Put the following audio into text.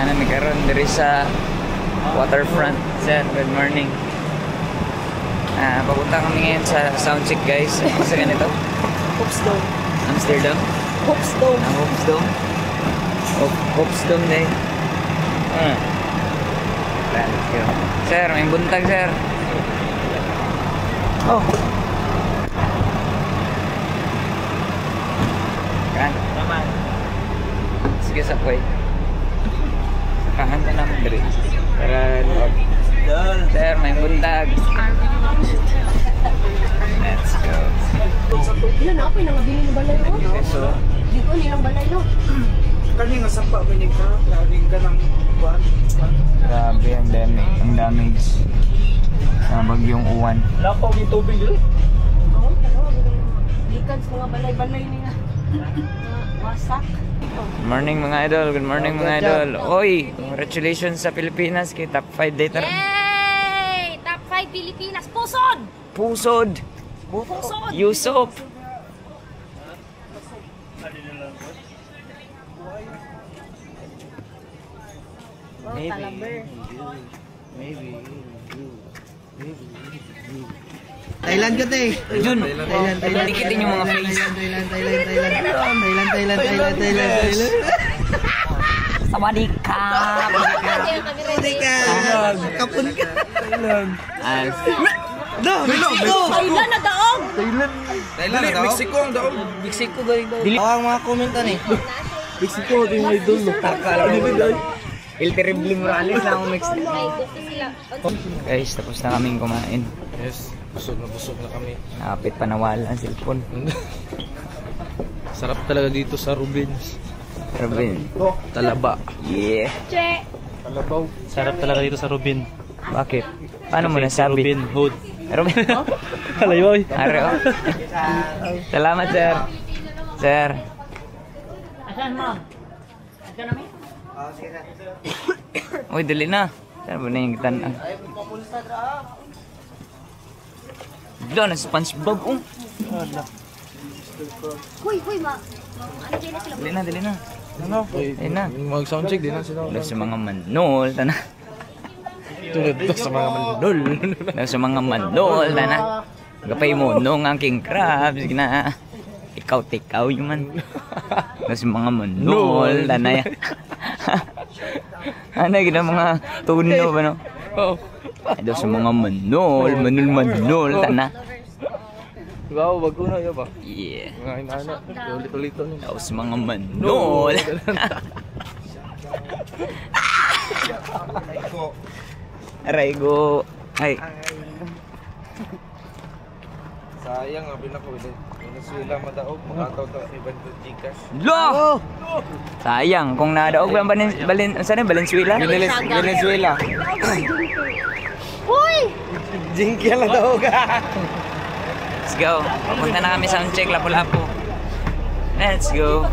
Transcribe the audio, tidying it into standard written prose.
Nagkaroon diri sa waterfront. Sir, good morning. Papunta kami ngayon sa soundcheck, guys. Sa ganito? Hoops Dome. Amsterdam? Hoops Dome. Hoops Dome? Hoops Dome na eh. Let's go. Sir, may buntag, sir. Oh. Kan? Naman. Sige, sakway. Sakahan na naman diri. Sir, may buntag. Let's go. Ilan ako yung nangabili ng balay mo? So, Di ko nilang balay no? Kani nga sapa ba niya ka? Laging ka ng buwan. grabe ang damage sa bagyong uwan. Lapaw yung tubig yun. Oo, gikan sa mga balay-balay niya. Wasak. Good morning mga idol, good morning mga idol. Oy, congratulations sa Pilipinas kay top 5 later. Yay! Top 5 Pilipinas. Pusod! Pusod! Pusod! Yusop! Thailand ka te. Jun, tikitin yung mga face. Thailand. Sawadee ka! Kapun ka. Mexico! Thailand na daog! Thailand na daw? Mexico ang daw. Mexico galing daw. Ang mga komenta ni. Mexico din may idol. El Terrible Morales lang ang Mexico. Guys, tapos na kaming kumain. Yes, busog na kami. Nakapit pa nawala ang cellphone. Sarap talaga dito sa Rubens. Robin. Talaba. Yeah. Che! Talabaw. Sarap talaga dito sa Rubin. Bakit? Paano mo nasabi? Robin Hood. Robin? Halayoy. Are, oh. Salamat, sir. Sir. Asan mo? Uy, dali na. Saan ba na yung gitan? Doon, ang SpongeBob. Huy, ano sila sila? Dali na. Ano? Ayun na. Mag-soundcheck din na sila. Daw sa mga manol. Tana. Tulad daw sa mga manol. Daw sa mga manol. Tana. Gapay mo nung ang king crab. Sige na. Ikaw yung man. Daw sa mga manol. Tana yan. Ano gina mga tuno ba no? Oo. Daw sa mga manol. Tana. Wow, bago na yun ba? Yeah. Mga inana. Ulit-ulit ni. Daw sa mga manol. Aray go. Ay. Sayang, abin ako. Venezuela madaog. Makataw tayo sa Gcash. Lo! Sayang kung nadaog ba Valenzuela? Venezuela. Huy! Jinky lang daog. Let's go. Papunta na kami sa soundcheck, Lapu-Lapu. Let's go.